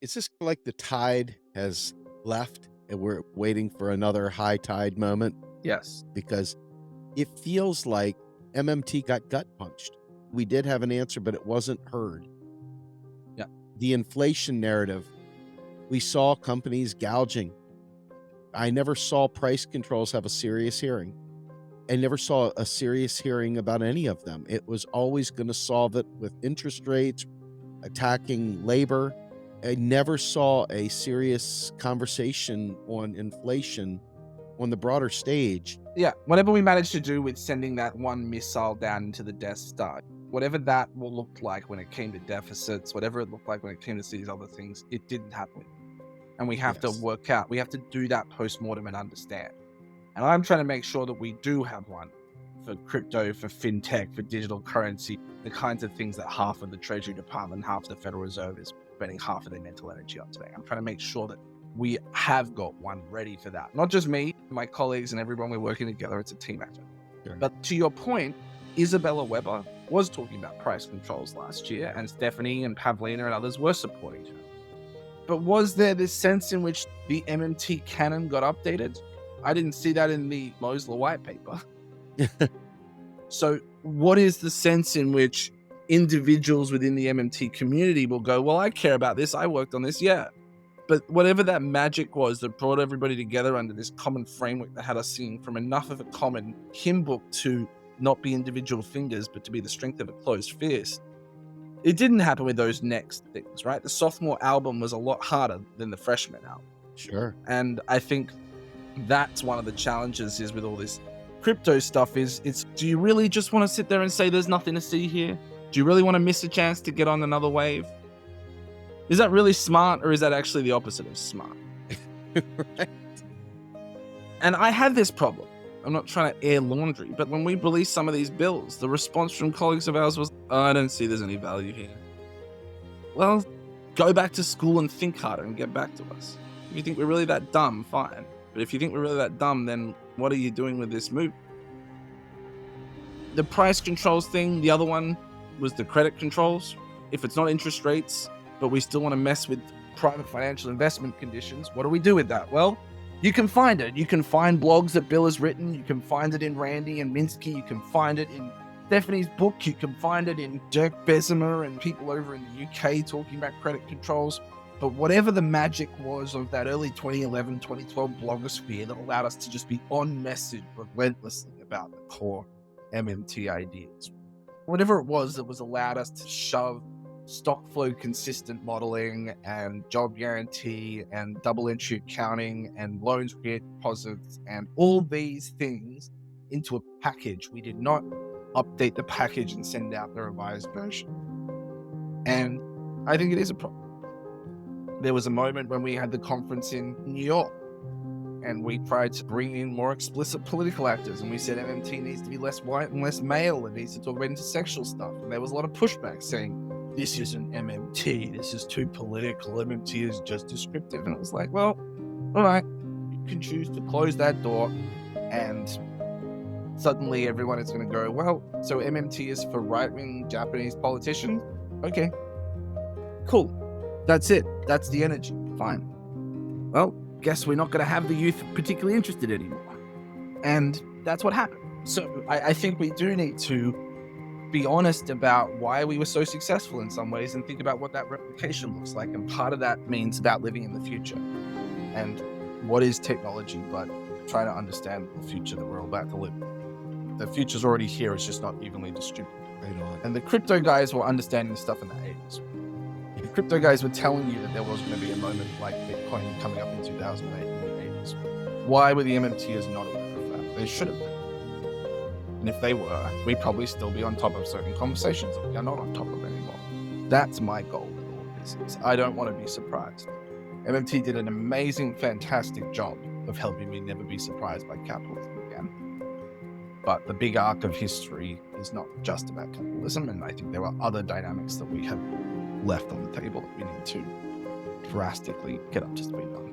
Is this like the tide has left and we're waiting for another high tide moment? Yes. Because it feels like MMT got gut punched. We did have an answer, but it wasn't heard. Yeah. The inflation narrative, we saw companies gouging. I never saw price controls have a serious hearing. I never saw a serious hearing about any of them. It was always going to solve it with interest rates, attacking labor. I never saw a serious conversation on inflation on the broader stage. Yeah. Whatever we managed to do with sending that one missile down into the Death Star, whatever that will look like when it came to deficits, whatever it looked like when it came to these other things, it didn't happen. And we have to Yes. work out, we have to do that post-mortem and understand. And I'm trying to make sure that we do have one for crypto, for fintech, for digital currency, the kinds of things that half of the Treasury Department, half of the Federal Reserve is spending half of their mental energy on today. I'm trying to make sure that we have got one ready for that. Not just me, my colleagues, and everyone we're working together. It's a team effort. Sure. But to your point, Isabella Weber was talking about price controls last year, and Stephanie and Pavlina and others were supporting her. But was there this sense in which the MMT canon got updated? I didn't see that in the Mosler white paper. So what is the sense in which individuals within the MMT community will go, well, I care about this. I worked on this. Yeah. But whatever that magic was that brought everybody together under this common framework that had us singing from enough of a common hymn book to not be individual fingers, but to be the strength of a closed fist. It didn't happen with those next things, right? The sophomore album was a lot harder than the freshman album. Sure. And I think that's one of the challenges is with all this crypto stuff is it's, do you really just want to sit there and say there's nothing to see here? Do you really want to miss a chance to get on another wave? Is that really smart, or is that actually the opposite of smart? Right. And I have this problem. I'm not trying to air laundry, but when we released some of these bills, the response from colleagues of ours was, oh, I don't see there's any value here. Well, go back to school and think harder and get back to us. If you think we're really that dumb, fine. But if you think we're really that dumb, then what are you doing with this move? The price controls thing, the other one was the credit controls. If it's not interest rates, but we still want to mess with private financial investment conditions, what do we do with that? Well, you can find it. You can find blogs that Bill has written. You can find it in Randy and Minsky. You can find it in Stephanie's book. You can find it in Dirk Bessemer and people over in the UK talking about credit controls. But whatever the magic was of that early 2011, 2012 blogosphere that allowed us to just be on message relentlessly about the core MMT ideas, whatever it was that was allowed us to shove stock flow consistent modeling and job guarantee and double entry accounting and loans create deposits and all these things into a package. We did not update the package and send out the revised version. And I think it is a problem. There was a moment when we had the conference in New York and we tried to bring in more explicit political actors, and we said MMT needs to be less white and less male. It needs to talk about intersexual stuff. And there was a lot of pushback saying, this isn't MMT, this is too political, MMT is just descriptive. And it was like, well, all right, you can choose to close that door, and suddenly everyone is going to go, well, so MMT is for right-wing Japanese politicians? Okay, cool. That's it. That's the energy. Fine. Well, guess we're not going to have the youth particularly interested anymore. And that's what happened. So I think we do need to be honest about why we were so successful in some ways and think about what that replication looks like. And part of that means about living in the future. And what is technology, but trying to understand the future that we're all about to live. The future's already here, it's just not evenly distributed. Right on. And the crypto guys were understanding the stuff in the 80s. The crypto guys were telling you that there was going to be a moment like Bitcoin coming up in 2008 in the 80s. Why were the MMTers not aware of that? They should have been. And if they were, we'd probably still be on top of certain conversations that we are not on top of anymore. That's my goal with all of this. Is I don't want to be surprised. MMT did an amazing, fantastic job of helping me never be surprised by capitalism again. But the big arc of history is not just about capitalism, and I think there are other dynamics that we have left on the table that we need to drastically get up to speed on.